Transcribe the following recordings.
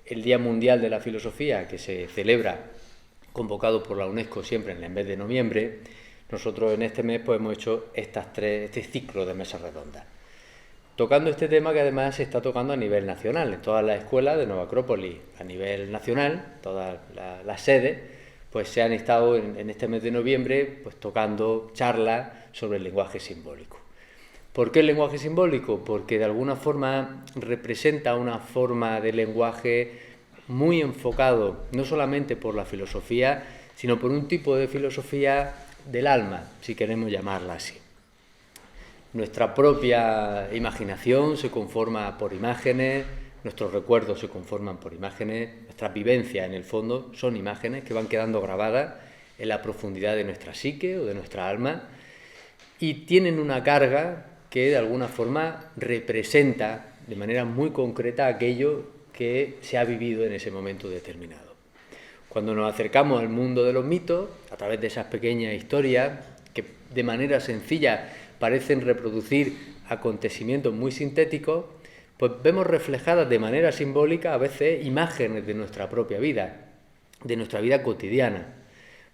el Día Mundial de la Filosofía, que se celebra, convocado por la UNESCO siempre en el mes de noviembre, nosotros en este mes pues, hemos hecho este ciclo de mesas redondas, tocando este tema que además se está tocando a nivel nacional, en todas las escuelas de Nueva Acrópolis, a nivel nacional, todas las sedes, pues se han estado en este mes de noviembre pues tocando charlas sobre el lenguaje simbólico. ¿Por qué el lenguaje simbólico? Porque de alguna forma representa una forma de lenguaje muy enfocado, no solamente por la filosofía, sino por un tipo de filosofía del alma, si queremos llamarla así. Nuestra propia imaginación se conforma por imágenes, nuestros recuerdos se conforman por imágenes, nuestras vivencias en el fondo son imágenes que van quedando grabadas en la profundidad de nuestra psique o de nuestra alma y tienen una carga que de alguna forma representa de manera muy concreta aquello que se ha vivido en ese momento determinado. Cuando nos acercamos al mundo de los mitos, a través de esas pequeñas historias que de manera sencilla parecen reproducir acontecimientos muy sintéticos, pues vemos reflejadas de manera simbólica a veces imágenes de nuestra propia vida, de nuestra vida cotidiana.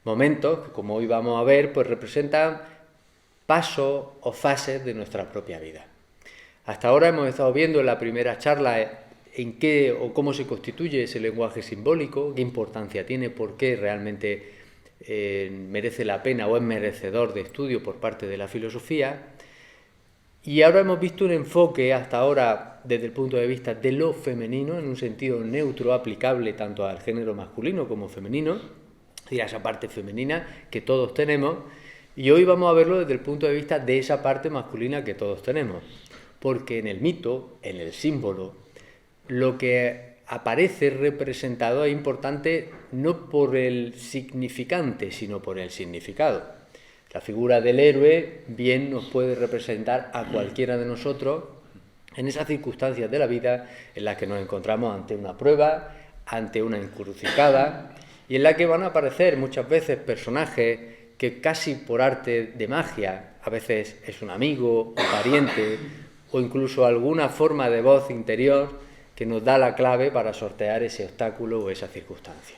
Momentos que, como hoy vamos a ver, pues representan pasos o fases de nuestra propia vida. Hasta ahora hemos estado viendo en la primera charla en qué o cómo se constituye ese lenguaje simbólico, qué importancia tiene, por qué realmente merece la pena o es merecedor de estudio por parte de la filosofía. Y ahora hemos visto un enfoque hasta ahora desde el punto de vista de lo femenino, en un sentido neutro aplicable tanto al género masculino como femenino, y a esa parte femenina que todos tenemos, y hoy vamos a verlo desde el punto de vista de esa parte masculina que todos tenemos, porque en el mito, en el símbolo, lo que aparece representado es importante no por el significante, sino por el significado. La figura del héroe bien nos puede representar a cualquiera de nosotros en esas circunstancias de la vida en las que nos encontramos ante una prueba, ante una encrucijada, y en la que van a aparecer muchas veces personajes que casi por arte de magia, a veces es un amigo, un pariente, o incluso alguna forma de voz interior que nos da la clave para sortear ese obstáculo o esa circunstancia.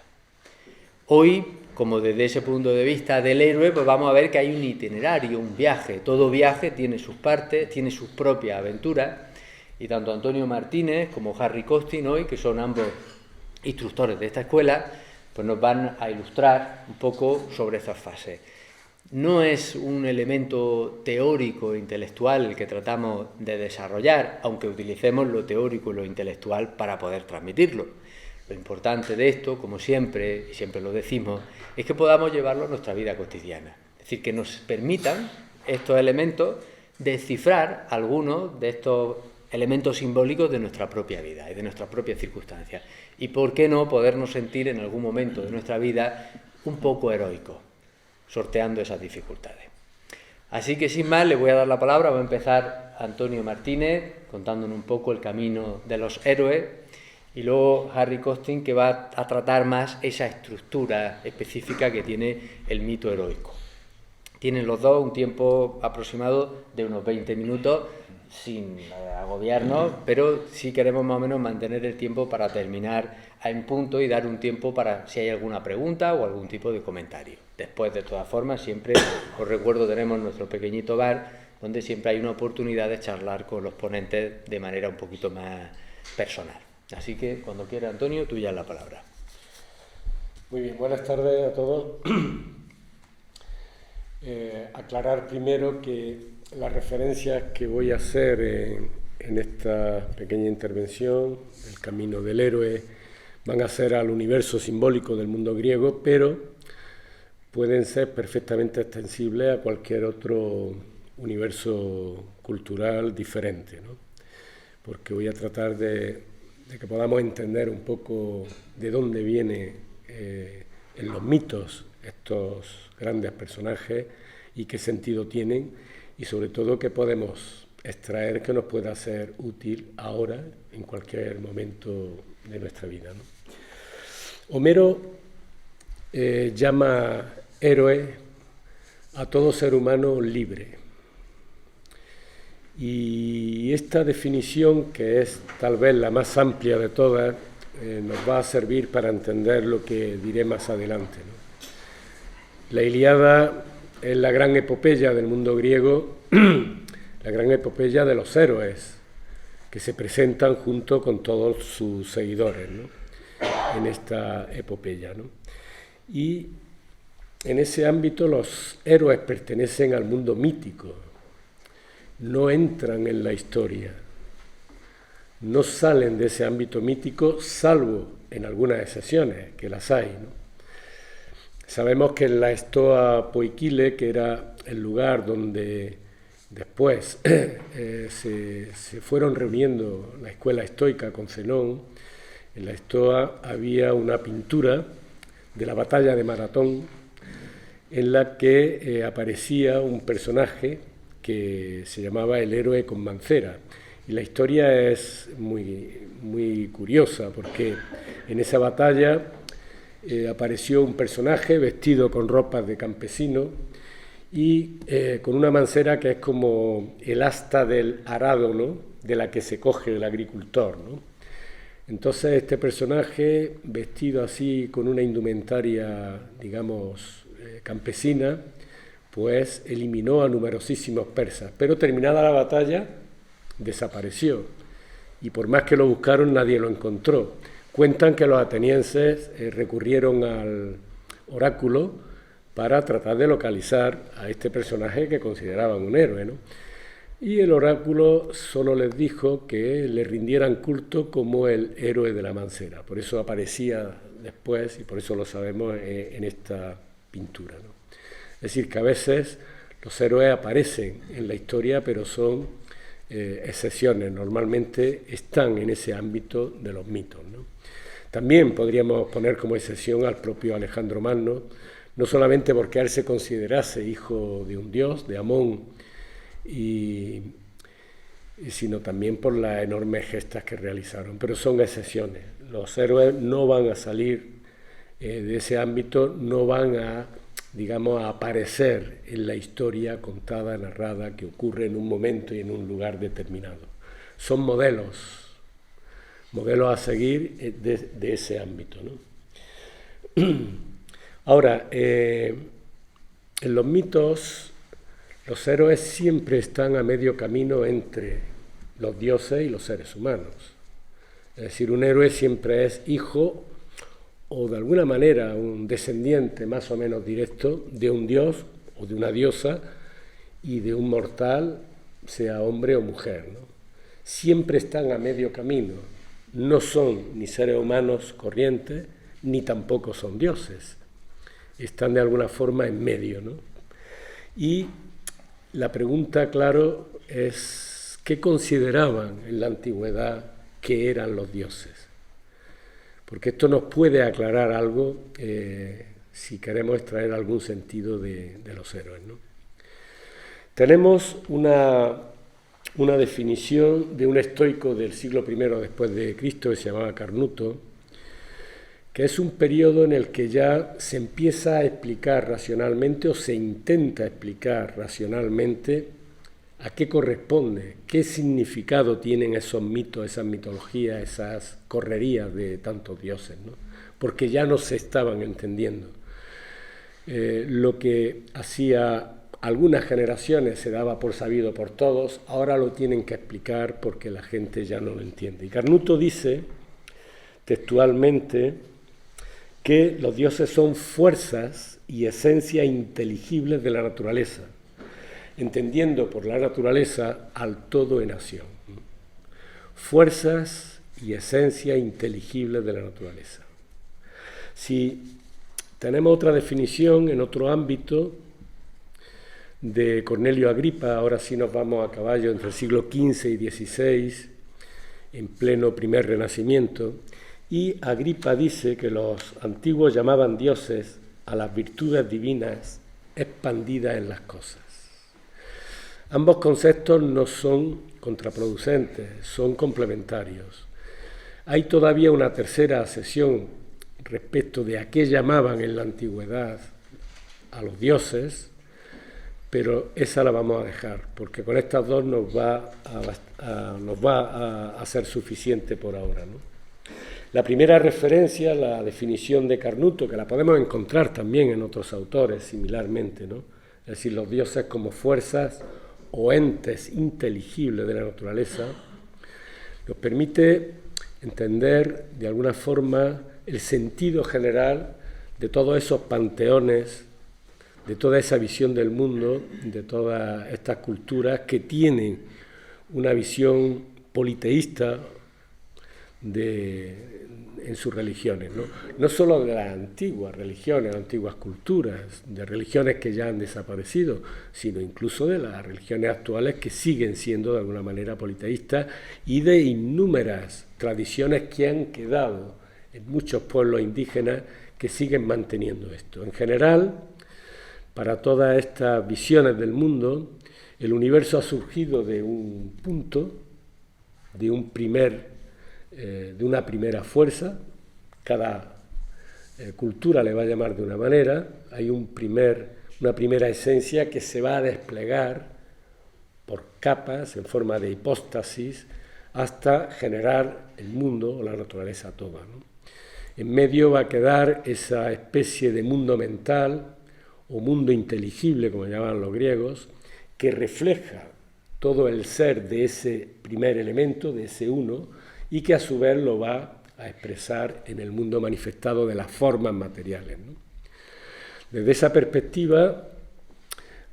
Hoy, como desde ese punto de vista del héroe, pues vamos a ver que hay un itinerario, un viaje. Todo viaje tiene sus partes, tiene sus propias aventuras, y tanto Antonio Martínez como Harry Costin hoy, que son ambos instructores de esta escuela, pues nos van a ilustrar un poco sobre esas fases. No es un elemento teórico e intelectual el que tratamos de desarrollar, aunque utilicemos lo teórico y lo intelectual para poder transmitirlo. Lo importante de esto, como siempre, y siempre lo decimos, es que podamos llevarlo a nuestra vida cotidiana. Es decir, que nos permitan estos elementos descifrar algunos de estos elementos simbólicos de nuestra propia vida y de nuestras propias circunstancias. Y por qué no podernos sentir en algún momento de nuestra vida un poco heroicos, sorteando esas dificultades. Así que sin más le voy a dar la palabra, va a empezar Antonio Martínez contándonos un poco el camino de los héroes y luego Harry Costin, que va a tratar más esa estructura específica que tiene el mito heroico. Tienen los dos un tiempo aproximado de unos 20 minutos sin agobiarnos, pero sí queremos más o menos mantener el tiempo para terminar en punto y dar un tiempo para si hay alguna pregunta o algún tipo de comentario. Después, de todas formas, siempre os recuerdo, tenemos nuestro pequeñito bar donde siempre hay una oportunidad de charlar con los ponentes de manera un poquito más personal. Así que cuando quiera, Antonio, tuya es la palabra. Muy bien, buenas tardes a todos. Aclarar primero que las referencias que voy a hacer en esta pequeña intervención, el camino del héroe, van a ser al universo simbólico del mundo griego, pero pueden ser perfectamente extensibles a cualquier otro universo cultural diferente, ¿no? Porque voy a tratar de que podamos entender un poco de dónde vienen en los mitos estos grandes personajes y qué sentido tienen, y sobre todo qué podemos extraer que nos pueda ser útil ahora, en cualquier momento de nuestra vida, ¿no? Homero llama héroe a todo ser humano libre. Y esta definición, que es tal vez la más amplia de todas, nos va a servir para entender lo que diré más adelante, ¿no? La Ilíada es la gran epopeya del mundo griego, la gran epopeya de los héroes que se presentan junto con todos sus seguidores, ¿no?, en esta epopeya, ¿no? Y en ese ámbito los héroes pertenecen al mundo mítico, no entran en la historia, no salen de ese ámbito mítico, salvo en algunas excepciones, que las hay, ¿no? Sabemos que en la Stoa Poikile, que era el lugar donde después se fueron reuniendo la escuela estoica con Zenón, en la Stoa había una pintura de la batalla de Maratón en la que aparecía un personaje que se llamaba el héroe con mancera. Y la historia es muy curiosa, porque en esa batalla apareció un personaje vestido con ropas de campesino y con una mancera que es como el asta del arado, ¿no?, de la que se coge el agricultor, ¿no? Entonces este personaje, vestido así con una indumentaria, digamos, campesina, pues eliminó a numerosísimos persas, pero terminada la batalla desapareció, y por más que lo buscaron nadie lo encontró. Cuentan que los atenienses recurrieron al oráculo para tratar de localizar a este personaje que consideraban un héroe, ¿no? Y el oráculo solo les dijo que le rindieran culto como el héroe de la mancera. Por eso aparecía después, y por eso lo sabemos en esta pintura, ¿no? Es decir, que a veces los héroes aparecen en la historia, pero son excepciones, normalmente están en ese ámbito de los mitos, ¿no? También podríamos poner como excepción al propio Alejandro Magno, no solamente porque él se considerase hijo de un dios, de Amón, sino también por las enormes gestas que realizaron, pero son excepciones. Los héroes no van a salir de ese ámbito, no van a, digamos, a aparecer en la historia contada, narrada, que ocurre en un momento y en un lugar determinado. Son modelos a seguir de ese ámbito, ¿no? Ahora, en los mitos, los héroes siempre están a medio camino entre los dioses y los seres humanos. Es decir, un héroe siempre es hijo o de alguna manera un descendiente más o menos directo de un dios o de una diosa y de un mortal, sea hombre o mujer, ¿no? Siempre están a medio camino, no son ni seres humanos corrientes, ni tampoco son dioses, están de alguna forma en medio, ¿no? Y la pregunta, claro, es ¿qué consideraban en la antigüedad que eran los dioses? Porque esto nos puede aclarar algo si queremos extraer algún sentido de los héroes, ¿no? Tenemos una definición de un estoico del siglo I después de Cristo que se llamaba Carnuto, que es un periodo en el que ya se empieza a explicar racionalmente o se intenta explicar racionalmente a qué corresponde, qué significado tienen esos mitos, esas mitologías, esas correrías de tantos dioses, ¿no? Porque ya no se estaban entendiendo. Lo que hacía algunas generaciones se daba por sabido por todos, ahora lo tienen que explicar porque la gente ya no lo entiende. Y Carnuto dice textualmente que los dioses son fuerzas y esencias inteligibles de la naturaleza, entendiendo por la naturaleza al todo en acción. Fuerzas y esencias inteligibles de la naturaleza. Si tenemos otra definición en otro ámbito de Cornelio Agripa, ahora sí nos vamos a caballo entre el siglo XV y XVI, en pleno primer Renacimiento, y Agripa dice que los antiguos llamaban dioses a las virtudes divinas expandidas en las cosas. Ambos conceptos no son contraproducentes, son complementarios. Hay todavía una tercera sección respecto de a qué llamaban en la antigüedad a los dioses, pero esa la vamos a dejar, porque con estas dos nos va a ser suficiente por ahora, ¿no? La primera referencia, la definición de Carnuto, que la podemos encontrar también en otros autores similarmente, ¿no? Es decir, los dioses como fuerzas o entes inteligibles de la naturaleza, nos permite entender de alguna forma el sentido general de todos esos panteones, de toda esa visión del mundo, de todas estas culturas que tienen una visión politeísta en sus religiones, ¿no? No solo de las antiguas religiones, antiguas culturas, de religiones que ya han desaparecido, sino incluso de las religiones actuales que siguen siendo de alguna manera politeístas y de innúmeras tradiciones que han quedado en muchos pueblos indígenas que siguen manteniendo esto. En general, para todas estas visiones del mundo, el universo ha surgido de un punto, de una primera fuerza. Cada cultura le va a llamar de una manera. Hay una primera esencia que se va a desplegar por capas en forma de hipóstasis hasta generar el mundo o la naturaleza toda, ¿no? En medio va a quedar esa especie de mundo mental o mundo inteligible, como llamaban los griegos, que refleja todo el ser de ese primer elemento, de ese uno, y que a su vez lo va a expresar en el mundo manifestado de las formas materiales, ¿no? Desde esa perspectiva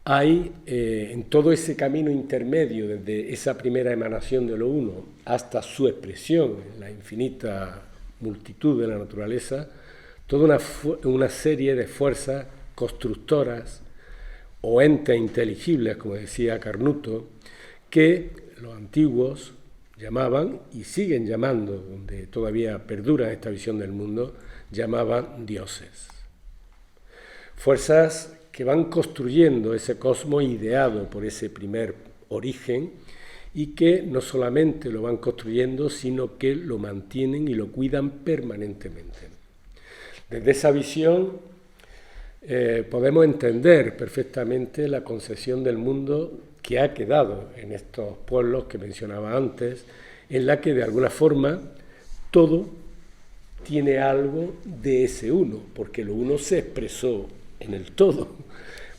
hay en todo ese camino intermedio, desde esa primera emanación de lo uno hasta su expresión en la infinita multitud de la naturaleza, toda una serie de fuerzas constructoras o entes inteligibles, como decía Carnuto, que los antiguos llamaban, y siguen llamando, donde todavía perdura esta visión del mundo, llamaban dioses. Fuerzas que van construyendo ese cosmos ideado por ese primer origen y que no solamente lo van construyendo, sino que lo mantienen y lo cuidan permanentemente. Desde esa visión podemos entender perfectamente la concepción del mundo que ha quedado en estos pueblos que mencionaba antes, en la que de alguna forma todo tiene algo de ese uno, porque lo uno se expresó en el todo.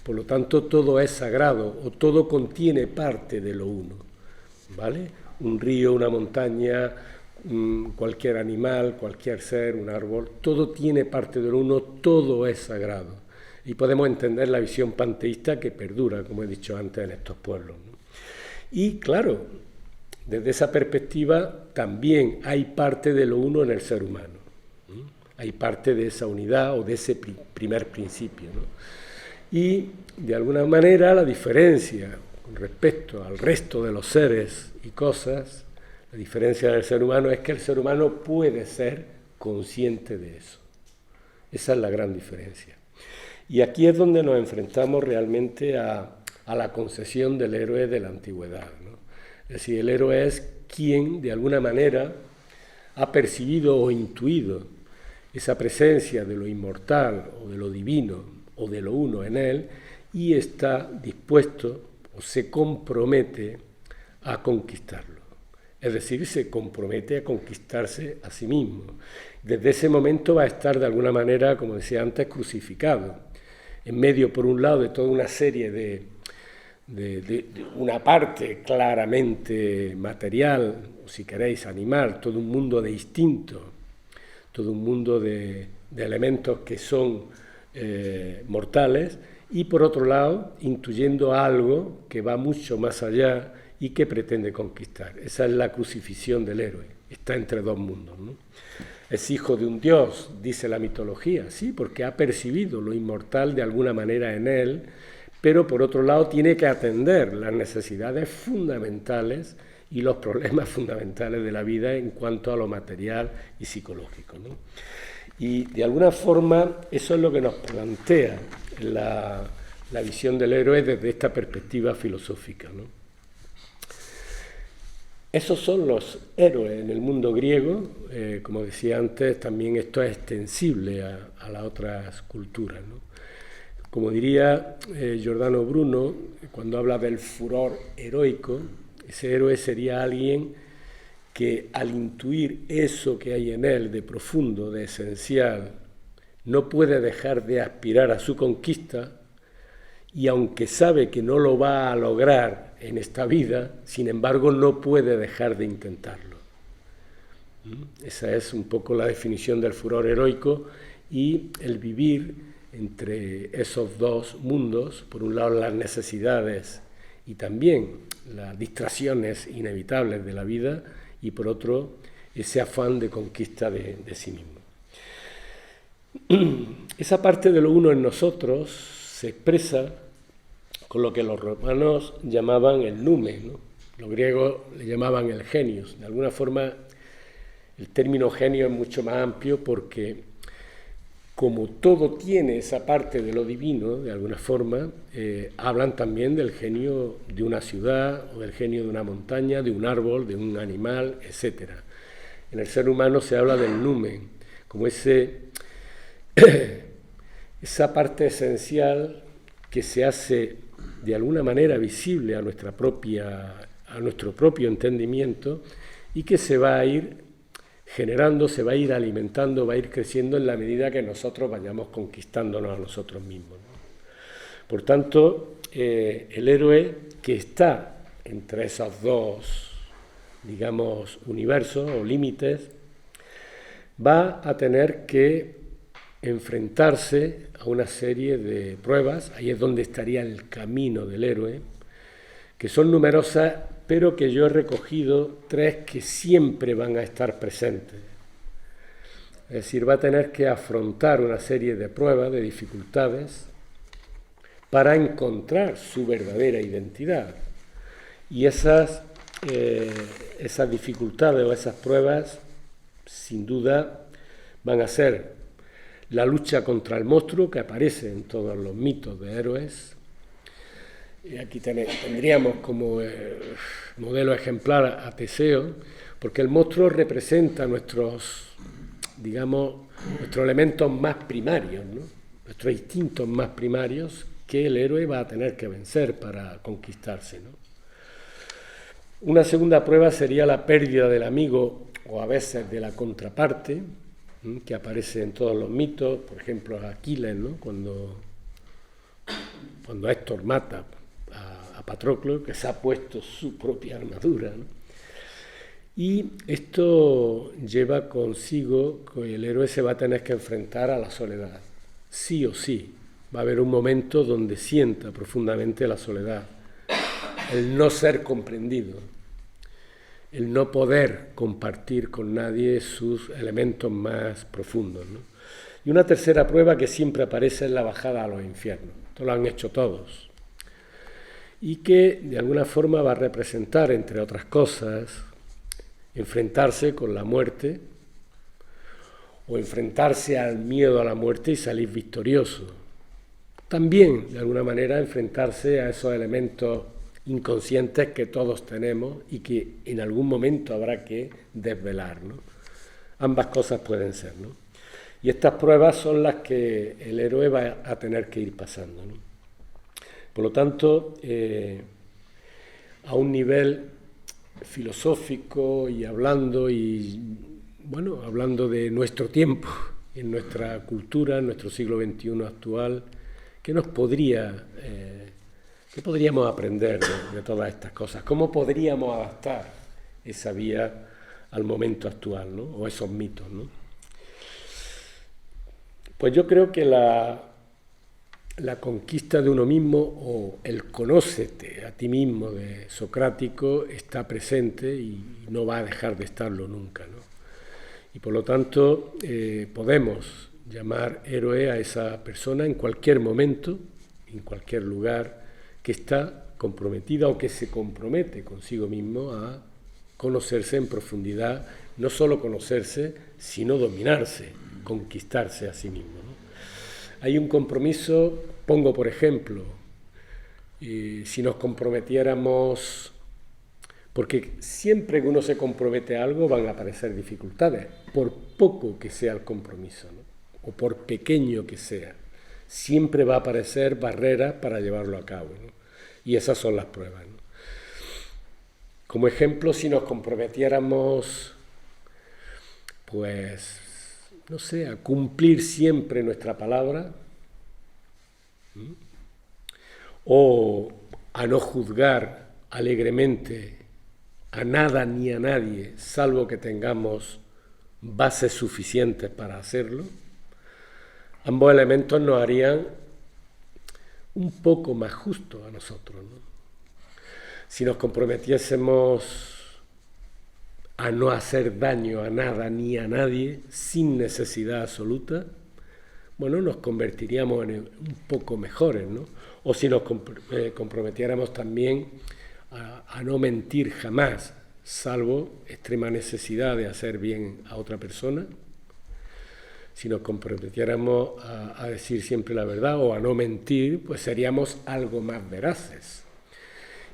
Por lo tanto, todo es sagrado o todo contiene parte de lo uno, ¿vale? Un río, una montaña, cualquier animal, cualquier ser, un árbol, todo tiene parte de lo uno, todo es sagrado. Y podemos entender la visión panteísta que perdura, como he dicho antes, en estos pueblos, ¿no? Y claro, desde esa perspectiva también hay parte de lo uno en el ser humano, ¿no? Hay parte de esa unidad o de ese primer principio, ¿no? Y de alguna manera la diferencia con respecto al resto de los seres y cosas, la diferencia del ser humano es que el ser humano puede ser consciente de eso. Esa es la gran diferencia. Y aquí es donde nos enfrentamos realmente a la concepción del héroe de la antigüedad, ¿no? Es decir, el héroe es quien de alguna manera ha percibido o intuido esa presencia de lo inmortal o de lo divino o de lo uno en él y está dispuesto o se compromete a conquistarlo. Es decir, se compromete a conquistarse a sí mismo. Desde ese momento va a estar de alguna manera, como decía antes, crucificado. En medio, por un lado, de toda una serie de una parte claramente material, o si queréis, animal, todo un mundo de instintos, todo un mundo de elementos que son mortales, y por otro lado, intuyendo algo que va mucho más allá y que pretende conquistar. Esa es la crucifixión del héroe, está entre dos mundos, ¿no? Es hijo de un dios, dice la mitología, sí, porque ha percibido lo inmortal de alguna manera en él, pero por otro lado tiene que atender las necesidades fundamentales y los problemas fundamentales de la vida en cuanto a lo material y psicológico, ¿no? Y de alguna forma eso es lo que nos plantea la visión del héroe desde esta perspectiva filosófica, ¿no? Esos son los héroes en el mundo griego. Como decía antes, también esto es extensible a las otras culturas, ¿no? Como diría Giordano Bruno, cuando habla del furor heroico, ese héroe sería alguien que al intuir eso que hay en él de profundo, de esencial, no puede dejar de aspirar a su conquista, y aunque sabe que no lo va a lograr en esta vida, sin embargo no puede dejar de intentarlo. Esa es un poco la definición del furor heroico y el vivir entre esos dos mundos, por un lado las necesidades y también las distracciones inevitables de la vida, y por otro ese afán de conquista de sí mismo. Esa parte de lo uno en nosotros se expresa con lo que los romanos llamaban el nume, ¿no? Los griegos le llamaban el genius. De alguna forma el término genio es mucho más amplio porque como todo tiene esa parte de lo divino, de alguna forma, hablan también del genio de una ciudad o del genio de una montaña, de un árbol, de un animal, etc. En el ser humano se habla del numen, como esa parte esencial que se hace de alguna manera visible a nuestro propio entendimiento y que se va a ir generando, se va a ir alimentando, va a ir creciendo en la medida que nosotros vayamos conquistándonos a nosotros mismos, ¿no? Por tanto, el héroe que está entre esos dos, digamos, universos o límites, va a tener que enfrentarse a una serie de pruebas. Ahí es donde estaría el camino del héroe, que son numerosas, pero que yo he recogido tres que siempre van a estar presentes. Es decir, va a tener que afrontar una serie de pruebas, de dificultades, para encontrar su verdadera identidad. Y esas dificultades o esas pruebas, sin duda, van a ser la lucha contra el monstruo, que aparece en todos los mitos de héroes. Y aquí tendríamos como modelo ejemplar a Teseo, porque el monstruo representa nuestros elementos más primarios, ¿no? Nuestros instintos más primarios que el héroe va a tener que vencer para conquistarse, ¿no? Una segunda prueba sería la pérdida del amigo o a veces de la contraparte, que aparece en todos los mitos, por ejemplo Aquiles, ¿no? Cuando Héctor mata a Patroclo, que se ha puesto su propia armadura, ¿no? Y esto lleva consigo que el héroe se va a tener que enfrentar a la soledad, sí o sí. Va a haber un momento donde sienta profundamente la soledad, el no ser comprendido, el no poder compartir con nadie sus elementos más profundos, ¿no? Y una tercera prueba que siempre aparece es la bajada a los infiernos. Esto lo han hecho todos. Y que de alguna forma va a representar, entre otras cosas, enfrentarse con la muerte o enfrentarse al miedo a la muerte y salir victorioso. También, de alguna manera, enfrentarse a esos elementos inconscientes que todos tenemos y que en algún momento habrá que desvelar, ¿no? Ambas cosas pueden ser, ¿no? Y estas pruebas son las que el héroe va a tener que ir pasando, ¿no? Por lo tanto, a un nivel filosófico y hablando de nuestro tiempo, en nuestra cultura, en nuestro siglo XXI actual, ¿qué podríamos aprender de todas estas cosas? ¿Cómo podríamos adaptar esa vía al momento actual, ¿no? O esos mitos, ¿no? Pues yo creo que la conquista de uno mismo o el conócete a ti mismo de socrático está presente y no va a dejar de estarlo nunca, ¿no? Y por lo tanto podemos llamar héroe a esa persona en cualquier momento, en cualquier lugar, que está comprometida o que se compromete consigo mismo a conocerse en profundidad, no solo conocerse, sino dominarse, conquistarse a sí mismo, ¿no? Hay un compromiso, pongo por ejemplo, si nos comprometiéramos, porque siempre que uno se compromete a algo van a aparecer dificultades, por poco que sea el compromiso, ¿no? O por pequeño que sea, siempre va a aparecer barreras para llevarlo a cabo, ¿no? Y esas son las pruebas, ¿no? Como ejemplo, si nos comprometiéramos, pues, no sé, a cumplir siempre nuestra palabra, o a no juzgar alegremente a nada ni a nadie, salvo que tengamos bases suficientes para hacerlo, ambos elementos nos harían un poco más justos a nosotros, ¿no? Si nos comprometiésemos a no hacer daño a nada ni a nadie, sin necesidad absoluta, bueno, nos convertiríamos en un poco mejores, ¿no? O si nos comprometiéramos también a no mentir jamás, salvo extrema necesidad de hacer bien a otra persona. Si nos comprometiéramos a decir siempre la verdad o a no mentir, pues seríamos algo más veraces.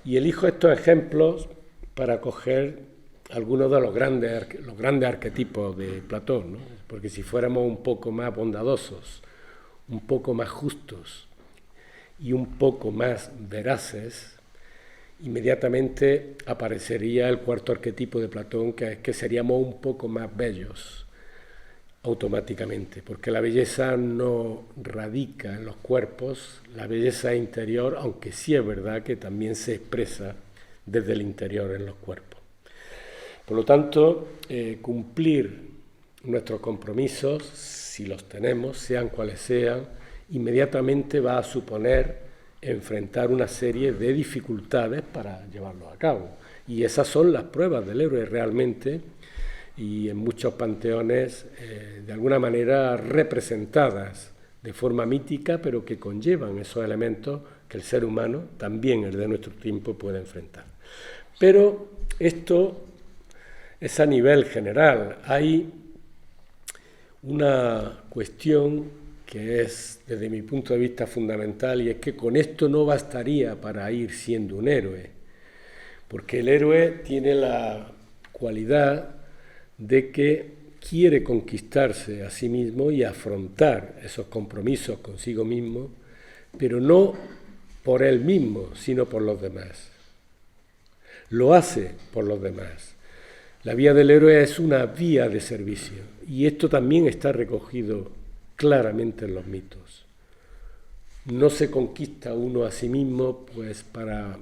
Y elijo estos ejemplos para coger algunos de los grandes arquetipos de Platón, ¿no? Porque si fuéramos un poco más bondadosos, un poco más justos y un poco más veraces, inmediatamente aparecería el cuarto arquetipo de Platón, que es que seríamos un poco más bellos automáticamente, porque la belleza no radica en los cuerpos, la belleza interior, aunque sí es verdad que también se expresa desde el interior en los cuerpos. Por lo tanto, cumplir nuestros compromisos, si los tenemos, sean cuales sean, inmediatamente va a suponer enfrentar una serie de dificultades para llevarlos a cabo. Y esas son las pruebas del héroe realmente, y en muchos panteones de alguna manera representadas de forma mítica, pero que conllevan esos elementos que el ser humano, también el de nuestro tiempo, puede enfrentar. Pero esto es a nivel general. Hay una cuestión que es, desde mi punto de vista, fundamental, y es que con esto no bastaría para ir siendo un héroe, porque el héroe tiene la cualidad de que quiere conquistarse a sí mismo y afrontar esos compromisos consigo mismo, pero no por él mismo, sino por los demás. Lo hace por los demás. La vía del héroe es una vía de servicio, y esto también está recogido claramente en los mitos. No se conquista uno a sí mismo pues para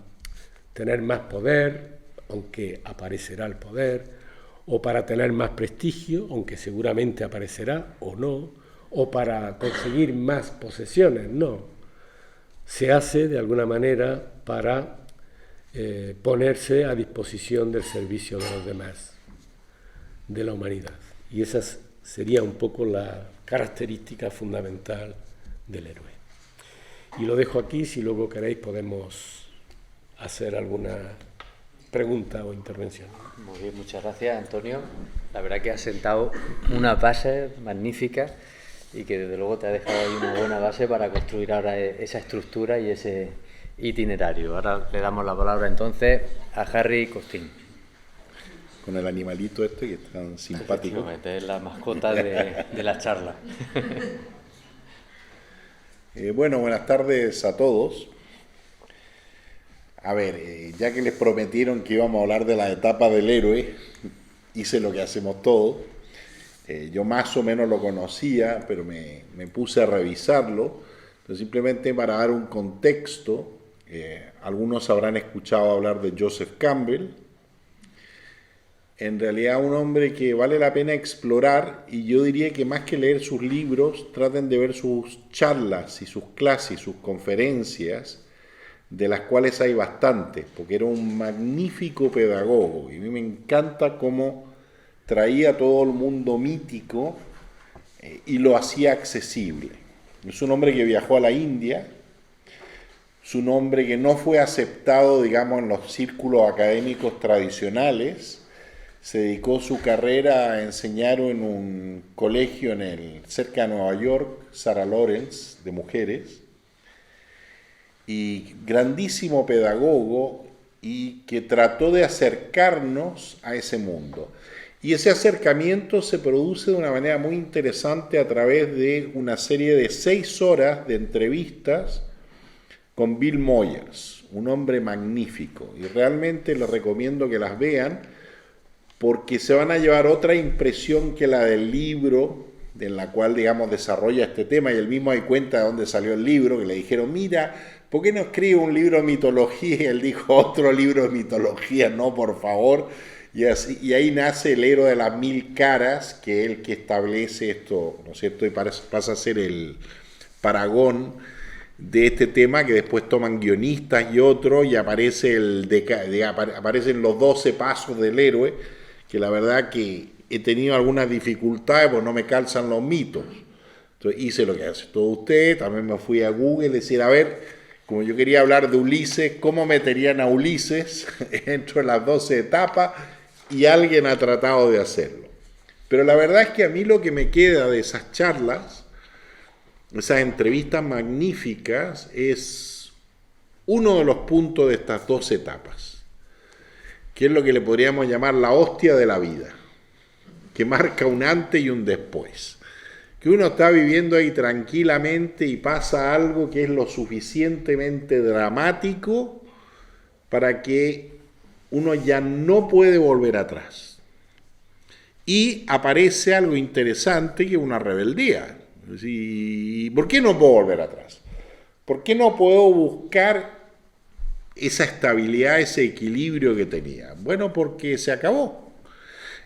tener más poder, aunque aparecerá el poder, o para tener más prestigio, aunque seguramente aparecerá o no, o para conseguir más posesiones, no. Se hace de alguna manera para ponerse a disposición del servicio de los demás, de la humanidad. Y esa sería un poco la característica fundamental del héroe. Y lo dejo aquí, si luego queréis podemos hacer alguna pregunta o intervención. Muy bien, muchas gracias, Antonio. La verdad que has sentado una base magnífica y que desde luego te ha dejado ahí una buena base para construir ahora esa estructura y ese itinerario. Ahora le damos la palabra entonces a Harry Costín. Con el animalito este que es tan simpático. Es la mascota de la charla. Bueno, buenas tardes a todos. A ver, ya que les prometieron que íbamos a hablar de la etapa del héroe, hice lo que hacemos todos. Yo más o menos lo conocía, pero me puse a revisarlo. Entonces, simplemente para dar un contexto, algunos habrán escuchado hablar de Joseph Campbell. En realidad un hombre que vale la pena explorar, y yo diría que más que leer sus libros, traten de ver sus charlas y sus clases y sus conferencias, de las cuales hay bastantes, porque era un magnífico pedagogo, y a mí me encanta cómo traía todo el mundo mítico y lo hacía accesible. Es un hombre que viajó a la India, es un hombre que no fue aceptado, digamos, en los círculos académicos tradicionales. Se dedicó su carrera a enseñar en un colegio cerca de Nueva York, Sarah Lawrence, de mujeres, y grandísimo pedagogo, y que trató de acercarnos a ese mundo. Y ese acercamiento se produce de una manera muy interesante a través de una serie de 6 horas de entrevistas con Bill Moyers, un hombre magnífico, y realmente les recomiendo que las vean porque se van a llevar otra impresión que la del libro, en la cual, digamos, desarrolla este tema, y él mismo hay cuenta de dónde salió el libro, que le dijeron, mira, ¿por qué no escribe un libro de mitología? Y él dijo, otro libro de mitología, no, por favor. Y ahí nace el héroe de las 1000 caras, que es el que establece esto, ¿no es cierto? Y pasa a ser el paragón de este tema, que después toman guionistas y otros, y aparecen los 12 pasos del héroe, que la verdad que he tenido algunas dificultades porque no me calzan los mitos. Entonces hice lo que hace todo usted, también me fui a Google y decir, a ver, como yo quería hablar de Ulises, ¿cómo meterían a Ulises dentro de las 12 etapas? Y alguien ha tratado de hacerlo. Pero la verdad es que a mí lo que me queda de esas charlas, esas entrevistas magníficas, es uno de los puntos de estas 2 etapas, que es lo que le podríamos llamar la hostia de la vida, que marca un antes y un después. Que uno está viviendo ahí tranquilamente y pasa algo que es lo suficientemente dramático para que uno ya no puede volver atrás. Y aparece algo interesante que es una rebeldía. ¿Y por qué no puedo volver atrás? ¿Por qué no puedo buscar esa estabilidad, ese equilibrio que tenía? Bueno, porque se acabó.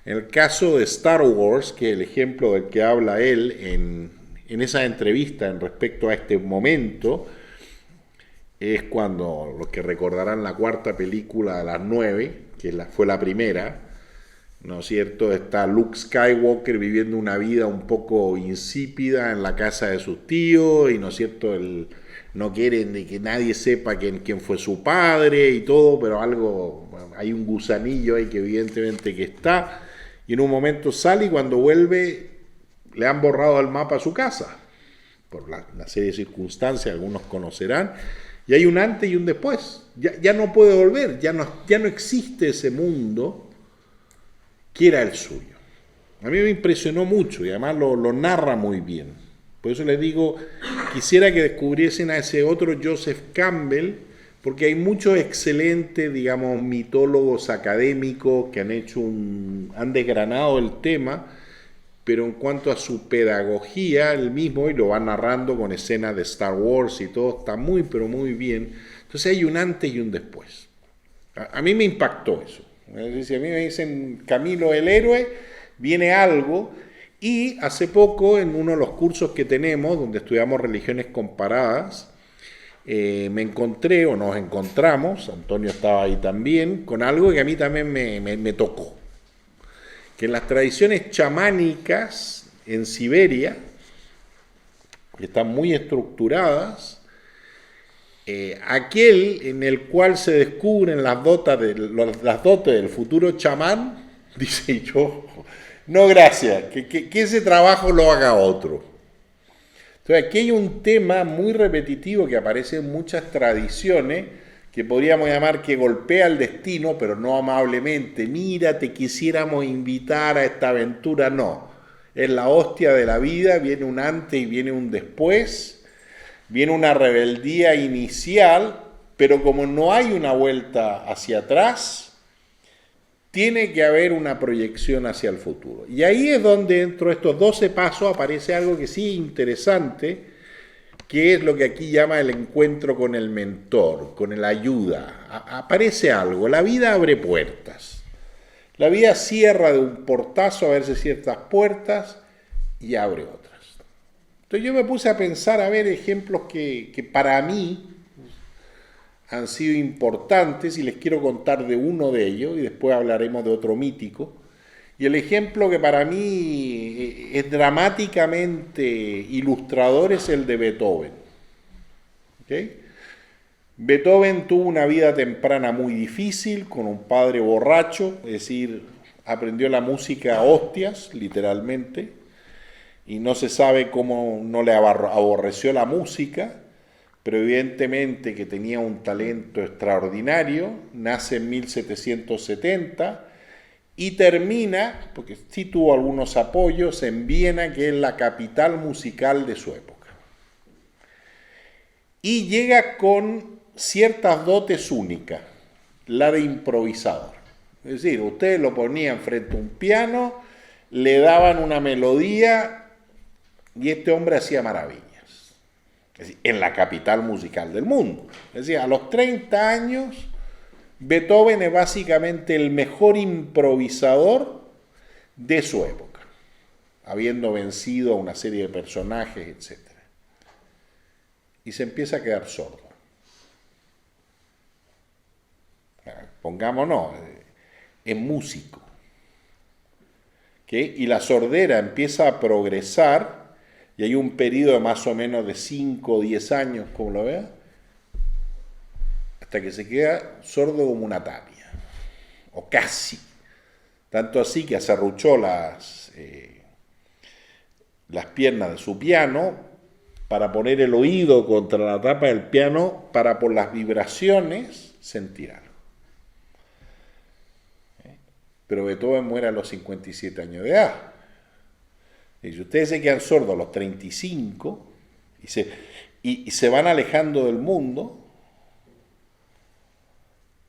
En el caso de Star Wars, que es el ejemplo del que habla él en esa entrevista en respecto a este momento, es cuando, los que recordarán la 4ª película de las 9, que fue la primera, ¿no es cierto? Está Luke Skywalker viviendo una vida un poco insípida en la casa de sus tíos, y ¿no es cierto? No quieren de que nadie sepa quién fue su padre y todo, pero hay un gusanillo ahí que evidentemente que está, y en un momento sale y cuando vuelve le han borrado el mapa a su casa, por una serie de circunstancias, algunos conocerán, y hay un antes y un después. Ya no puede volver, ya no existe ese mundo que era el suyo. A mí me impresionó mucho y además lo narra muy bien. Por eso les digo, quisiera que descubriesen a ese otro Joseph Campbell, porque hay muchos excelentes, digamos, mitólogos académicos que han desgranado el tema, pero en cuanto a su pedagogía, él mismo, y lo va narrando con escenas de Star Wars y todo, está muy, pero muy bien. Entonces hay un antes y un después. A mí me impactó eso. Es decir, a mí me dicen Camilo el héroe, viene algo, y hace poco en uno de los cursos que tenemos, donde estudiamos religiones comparadas, me encontré, o nos encontramos, Antonio estaba ahí también, con algo que a mí también me tocó. Que en las tradiciones chamánicas en Siberia, que están muy estructuradas, aquel en el cual se descubren las dotes del futuro chamán, dice yo, no gracias, que ese trabajo lo haga otro. Entonces aquí hay un tema muy repetitivo que aparece en muchas tradiciones, que podríamos llamar que golpea el destino, pero no amablemente. Mira, te quisiéramos invitar a esta aventura. No, es la hostia de la vida, viene un antes y viene un después, viene una rebeldía inicial, pero como no hay una vuelta hacia atrás, tiene que haber una proyección hacia el futuro. Y ahí es donde dentro de estos 12 pasos aparece algo que sí es interesante, que es lo que aquí llama el encuentro con el mentor, con el ayuda. Aparece algo, la vida abre puertas. La vida cierra de un portazo a verse ciertas puertas y abre otras. Entonces yo me puse a pensar, a ver ejemplos que para mí han sido importantes y les quiero contar de uno de ellos y después hablaremos de otro mítico. Y el ejemplo que para mí es dramáticamente ilustrador es el de Beethoven. ¿Okay? Beethoven tuvo una vida temprana muy difícil, con un padre borracho, es decir, aprendió la música a hostias, literalmente, y no se sabe cómo no le aborreció la música, pero evidentemente que tenía un talento extraordinario, nace en 1770, y termina, porque sí tuvo algunos apoyos, en Viena, que es la capital musical de su época. y llega con ciertas dotes únicas, la de improvisador. Es decir, ustedes lo ponían frente a un piano, le daban una melodía y este hombre hacía maravillas. Es decir, en la capital musical del mundo. Es decir, a los 30 años, Beethoven es básicamente el mejor improvisador de su época, habiendo vencido a una serie de personajes, etc. Y se empieza a quedar sordo. Pongámonos, es músico. ¿Okay? Y la sordera empieza a progresar, y hay un periodo de más o menos de 5 o 10 años, como lo vea, hasta que se queda sordo como una tapia, o casi. Tanto así que aserruchó las piernas de su piano para poner el oído contra la tapa del piano para por las vibraciones sentir algo. Pero Beethoven muere a los 57 años de edad. Y si ustedes se quedan sordos a los 35 y se van alejando del mundo,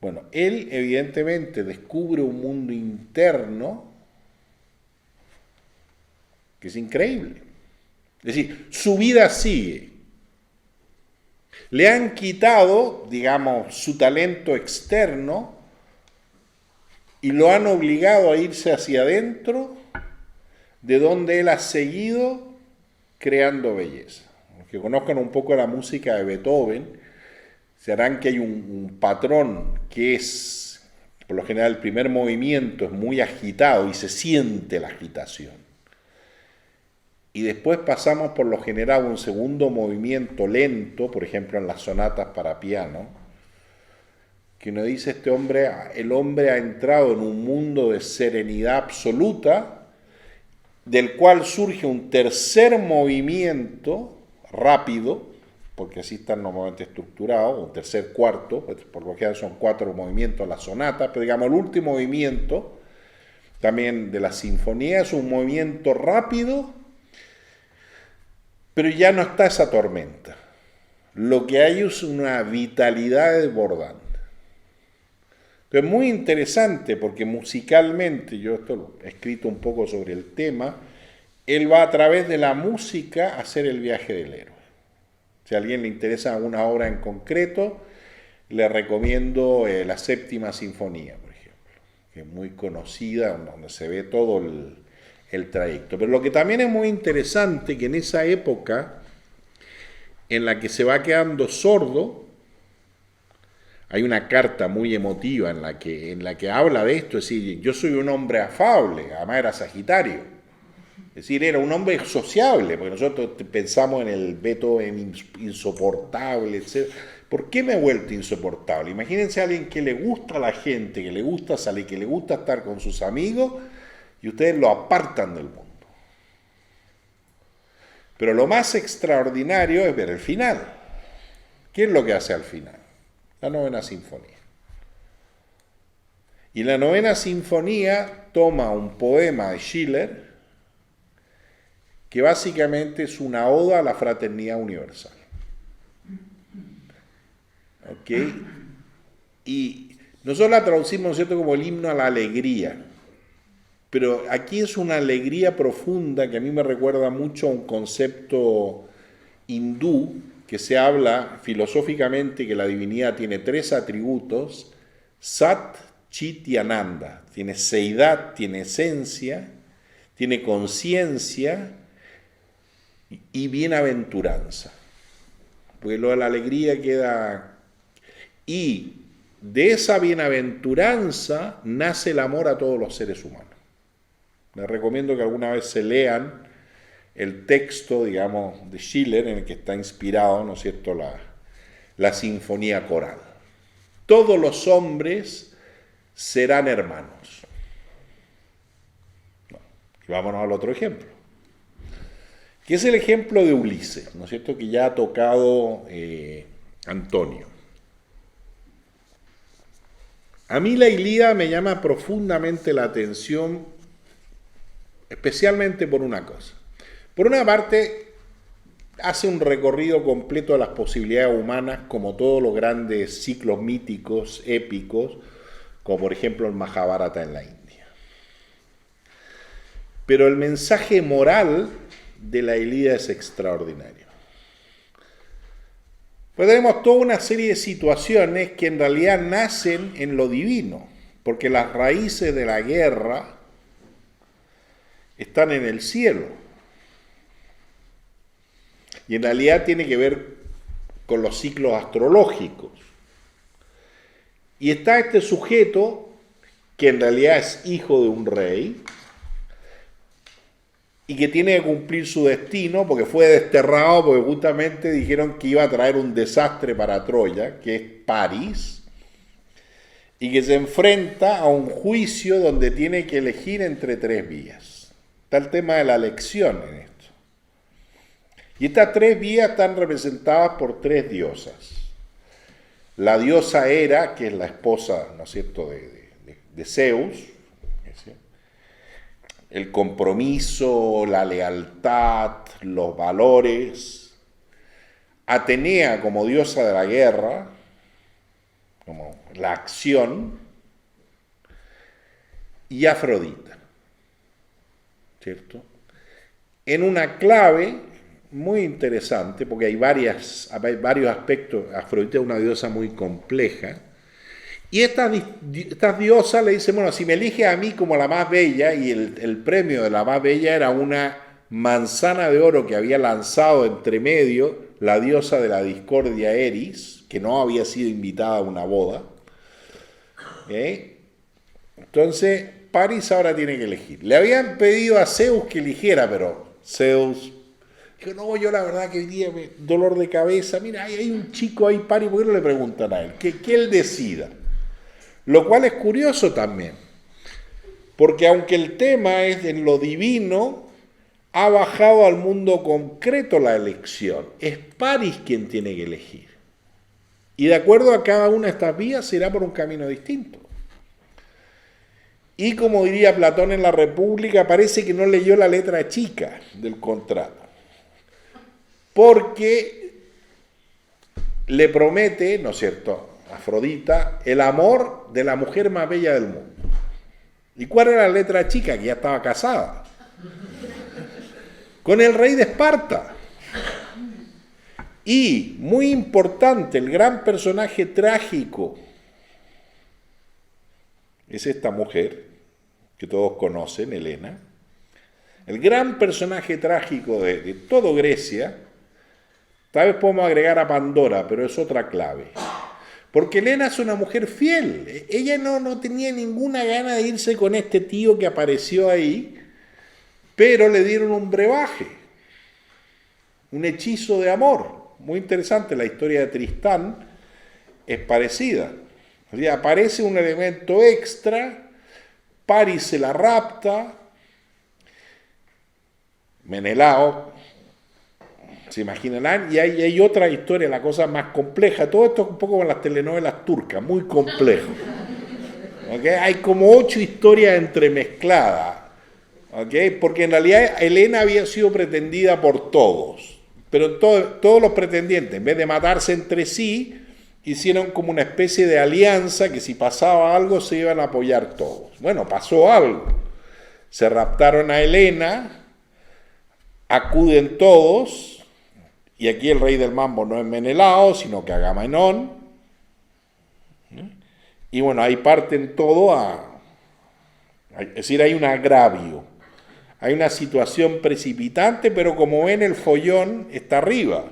bueno, él evidentemente descubre un mundo interno que es increíble. Es decir, su vida sigue. Le han quitado, digamos, su talento externo y lo han obligado a irse hacia adentro, de donde él ha seguido creando belleza. Los que conozcan un poco la música de Beethoven, se harán que hay un patrón que es, por lo general, el primer movimiento es muy agitado y se siente la agitación. Y después pasamos por lo general a un segundo movimiento lento, por ejemplo en las sonatas para piano, que uno dice, el hombre ha entrado en un mundo de serenidad absoluta, del cual surge un tercer movimiento rápido, porque así están normalmente estructurados, un tercer cuarto, por lo que son 4 movimientos las sonatas, pero digamos el último movimiento también de la sinfonía es un movimiento rápido, pero ya no está esa tormenta. Lo que hay es una vitalidad desbordante. Entonces, muy interesante porque musicalmente, yo esto lo he escrito un poco sobre el tema, él va a través de la música a hacer el viaje del héroe. Si a alguien le interesa alguna obra en concreto, le recomiendo la Séptima Sinfonía, por ejemplo, que es muy conocida, donde se ve todo el trayecto. Pero lo que también es muy interesante, que en esa época en la que se va quedando sordo, hay una carta muy emotiva en la que habla de esto, es decir, yo soy un hombre afable, además era Sagitario, es decir, era un hombre sociable, porque nosotros pensamos en el Beethoven insoportable, etc. ¿Por qué me he vuelto insoportable? Imagínense a alguien que le gusta a la gente, que le gusta salir, que le gusta estar con sus amigos, y ustedes lo apartan del mundo. Pero lo más extraordinario es ver el final. ¿Qué es lo que hace al final? La Novena Sinfonía. Y la Novena Sinfonía toma un poema de Schiller que básicamente es una oda a la fraternidad universal. ¿Ok? Y nosotros la traducimos, ¿no es cierto?, como el himno a la alegría. Pero aquí es una alegría profunda que a mí me recuerda mucho a un concepto hindú que se habla filosóficamente que la divinidad tiene 3 atributos, Sat, Chit y Ananda. Tiene seidad, tiene esencia, tiene conciencia y bienaventuranza. Porque lo de la alegría queda... Y de esa bienaventuranza nace el amor a todos los seres humanos. Les recomiendo que alguna vez se lean el texto, digamos, de Schiller, en el que está inspirado, ¿no es cierto?, la sinfonía coral. Todos los hombres serán hermanos. Bueno, y vámonos al otro ejemplo, que es el ejemplo de Ulises, ¿no es cierto?, que ya ha tocado Antonio. A mí la Ilíada me llama profundamente la atención, especialmente por una cosa. Por una parte, hace un recorrido completo de las posibilidades humanas, como todos los grandes ciclos míticos, épicos, como por ejemplo el Mahabharata en la India. Pero el mensaje moral de la Ilíada es extraordinario. Pues tenemos toda una serie de situaciones que en realidad nacen en lo divino, porque las raíces de la guerra están en el cielo. Y en realidad tiene que ver con los ciclos astrológicos. Y está este sujeto, que en realidad es hijo de un rey, y que tiene que cumplir su destino porque fue desterrado, porque justamente dijeron que iba a traer un desastre para Troya, que es París, y que se enfrenta a un juicio donde tiene que elegir entre tres vías. Está el tema de la elección en esto. Y estas tres vías están representadas por tres diosas. La diosa Hera, que es la esposa, ¿no es cierto?, de Zeus. El compromiso, la lealtad, los valores. Atenea como diosa de la guerra, como la acción. Y Afrodita, ¿cierto? En una clave muy interesante, porque hay varios aspectos. Afrodita es una diosa muy compleja. Y estas diosas le dicen, bueno, si me eliges a mí como la más bella, y el premio de la más bella era una manzana de oro que había lanzado entre medio la diosa de la discordia Eris, que no había sido invitada a una boda. Entonces, París ahora tiene que elegir. Le habían pedido a Zeus que eligiera, pero Zeus dijo, no, yo la verdad que hoy día me dolor de cabeza, mira, hay un chico ahí, París, ¿por qué no le preguntan a él? Que él decida. Lo cual es curioso también, porque aunque el tema es en lo divino, ha bajado al mundo concreto la elección. Es París quien tiene que elegir. Y de acuerdo a cada una de estas vías será por un camino distinto. Y como diría Platón en la República, parece que no leyó la letra chica del contrato. Porque le promete, ¿no es cierto?, Afrodita, el amor de la mujer más bella del mundo. ¿Y cuál era la letra chica? Que ya estaba casada. Con el rey de Esparta. Y, muy importante, el gran personaje trágico es esta mujer, que todos conocen, Helena. El gran personaje trágico de toda Grecia. Tal vez podemos agregar a Pandora, pero es otra clave. Porque Helena es una mujer fiel. Ella no tenía ninguna gana de irse con este tío que apareció ahí, pero le dieron un brebaje, un hechizo de amor. Muy interesante, la historia de Tristán es parecida. O sea, aparece un elemento extra, París se la rapta, Menelao, se imaginarán, y hay otra historia, la cosa más compleja. Todo esto es un poco como las telenovelas turcas, muy complejo. ¿Okay? Hay como 8 historias entremezcladas, ¿okay? Porque en realidad Helena había sido pretendida por todos, pero todos los pretendientes, en vez de matarse entre sí, hicieron como una especie de alianza que si pasaba algo se iban a apoyar todos. Bueno, pasó algo. Se raptaron a Helena, acuden todos. Y aquí el rey del mambo no es Menelao, sino que Agamenón. Y bueno, ahí parten todo es decir, hay un agravio. Hay una situación precipitante, pero como ven, el follón está arriba.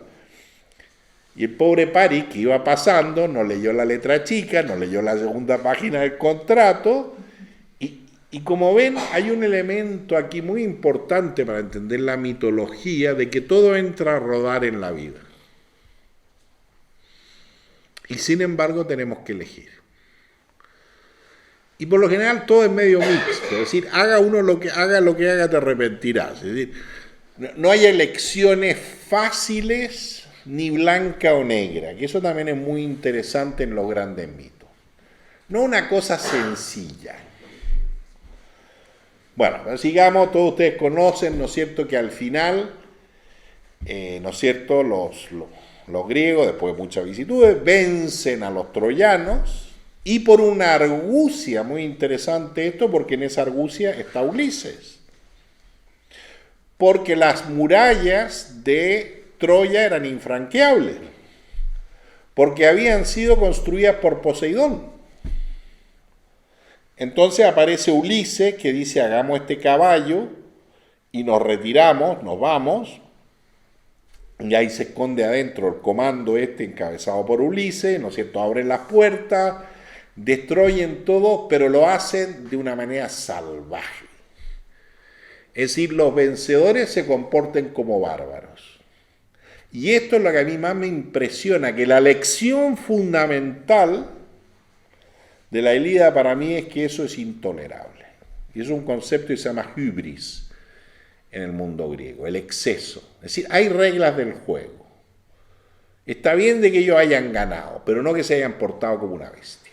Y el pobre París, que iba pasando, no leyó la letra chica, no leyó la segunda página del contrato. Y como ven, hay un elemento aquí muy importante para entender la mitología de que todo entra a rodar en la vida. Y sin embargo tenemos que elegir. Y por lo general todo es medio mixto, es decir, haga lo que haga te arrepentirás. Es decir, no hay elecciones fáciles ni blanca o negra, que eso también es muy interesante en los grandes mitos. No una cosa sencilla. Bueno, sigamos, todos ustedes conocen, ¿no es cierto?, que al final ¿no es cierto?, los griegos, después de muchas vicitudes, vencen a los troyanos, y por una argucia, muy interesante esto, porque en esa argucia está Ulises. Porque las murallas de Troya eran infranqueables, porque habían sido construidas por Poseidón. Entonces aparece Ulises que dice, hagamos este caballo y nos retiramos, nos vamos, y ahí se esconde adentro el comando encabezado por Ulises, ¿no es cierto?, abren las puertas, destruyen todo, pero lo hacen de una manera salvaje. Es decir, los vencedores se comportan como bárbaros. Y esto es lo que a mí más me impresiona, que la lección fundamental de la Ilíada para mí es que eso es intolerable. Y es un concepto que se llama hybris en el mundo griego, el exceso. Es decir, hay reglas del juego. Está bien de que ellos hayan ganado, pero no que se hayan portado como una bestia.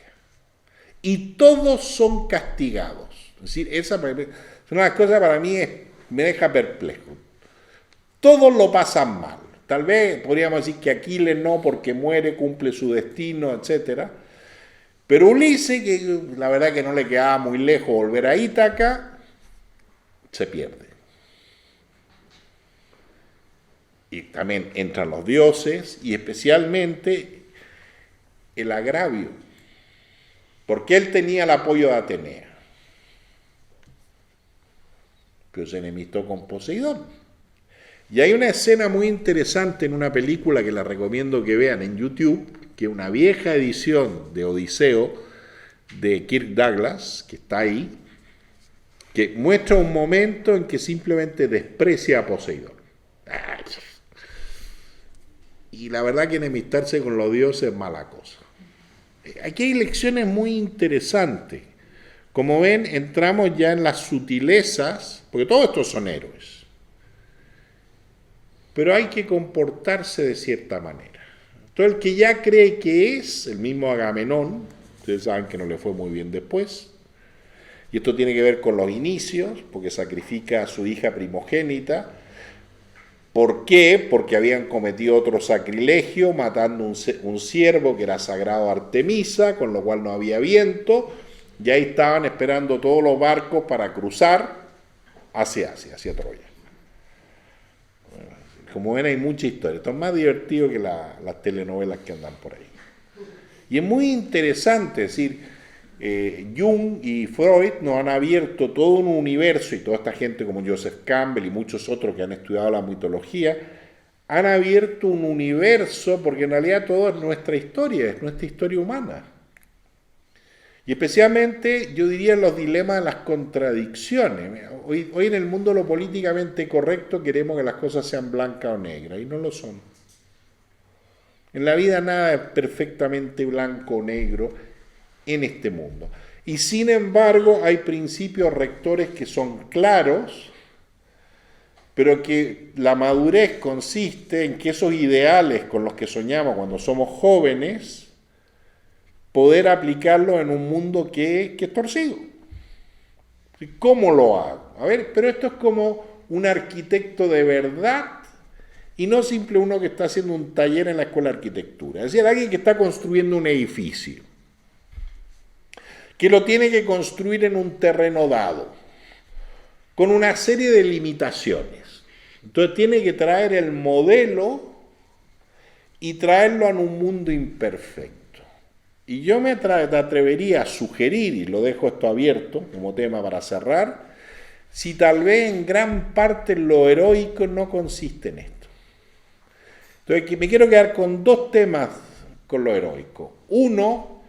Y todos son castigados. Es decir, esa es una de las cosas para mí me deja perplejo. Todos lo pasan mal. Tal vez podríamos decir que Aquiles no, porque muere, cumple su destino, etc. Pero Ulises, que la verdad que no le quedaba muy lejos volver a Ítaca, se pierde. Y también entran los dioses, y especialmente el agravio, porque él tenía el apoyo de Atenea, pero se enemistó con Poseidón. Y hay una escena muy interesante en una película que la recomiendo que vean en YouTube, que es una vieja edición de Odiseo de Kirk Douglas, que está ahí, que muestra un momento en que simplemente desprecia a Poseidón. Y la verdad que enemistarse con los dioses es mala cosa. Aquí hay lecciones muy interesantes. Como ven, entramos ya en las sutilezas, porque todos estos son héroes. Pero hay que comportarse de cierta manera. Entonces el que ya cree que es el mismo Agamenón, ustedes saben que no le fue muy bien después, y esto tiene que ver con los inicios, porque sacrifica a su hija primogénita. ¿Por qué? Porque habían cometido otro sacrilegio, matando un ciervo que era sagrado a Artemisa, con lo cual no había viento, y ahí estaban esperando todos los barcos para cruzar hacia Asia, hacia Troya. Como ven, hay mucha historia. Esto es más divertido que las telenovelas que andan por ahí. Y es muy interesante, es decir, Jung y Freud nos han abierto todo un universo, y toda esta gente como Joseph Campbell y muchos otros que han estudiado la mitología, han abierto un universo, porque en realidad todo es nuestra historia humana. Y especialmente, yo diría, los dilemas, las contradicciones. Hoy en el mundo lo políticamente correcto queremos que las cosas sean blancas o negras, y no lo son. En la vida nada es perfectamente blanco o negro en este mundo. Y sin embargo, hay principios rectores que son claros, pero que la madurez consiste en que esos ideales con los que soñamos cuando somos jóvenes, poder aplicarlo en un mundo que es torcido. ¿Cómo lo hago? A ver, pero esto es como un arquitecto de verdad y no simple uno que está haciendo un taller en la escuela de arquitectura. Es decir, alguien que está construyendo un edificio, que lo tiene que construir en un terreno dado, con una serie de limitaciones. Entonces tiene que traer el modelo y traerlo a un mundo imperfecto. Y yo me atrevería a sugerir, y lo dejo esto abierto como tema para cerrar, si tal vez en gran parte lo heroico no consiste en esto. Entonces me quiero quedar con dos temas con lo heroico. Uno,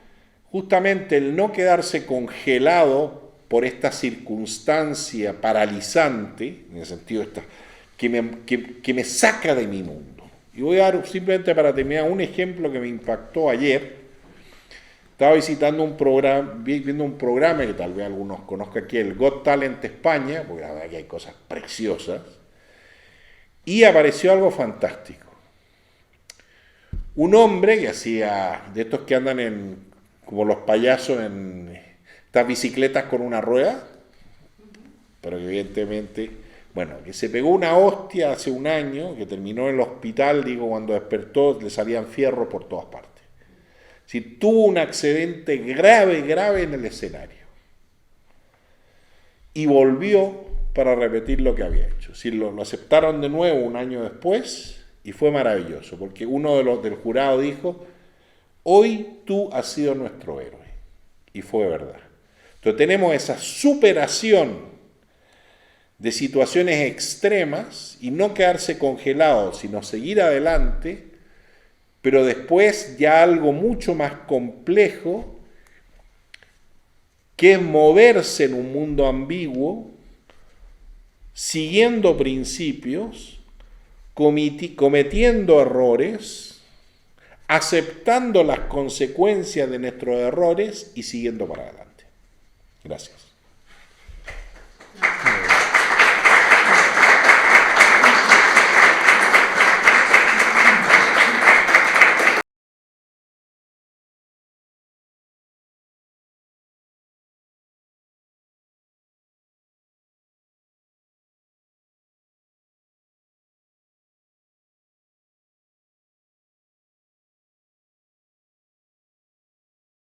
justamente el no quedarse congelado por esta circunstancia paralizante, en el sentido que me saca de mi mundo. Y voy a dar simplemente para terminar un ejemplo que me impactó ayer. Estaba viendo un programa que tal vez algunos conozcan aquí, el Got Talent España, porque la verdad que hay cosas preciosas, y apareció algo fantástico. Un hombre que hacía, de estos que andan como los payasos en estas bicicletas con una rueda, pero que evidentemente, Bueno, que se pegó una hostia hace un año, que terminó en el hospital, digo, cuando despertó le salían fierros por todas partes. Si tuvo un accidente grave en el escenario. Y volvió para repetir lo que había hecho. Si lo aceptaron de nuevo un año después y fue maravilloso, porque uno de los del jurado dijo, hoy tú has sido nuestro héroe. Y fue verdad. Entonces tenemos esa superación de situaciones extremas y no quedarse congelados, sino seguir adelante, pero después ya algo mucho más complejo, que es moverse en un mundo ambiguo, siguiendo principios, cometiendo errores, aceptando las consecuencias de nuestros errores y siguiendo para adelante. Gracias.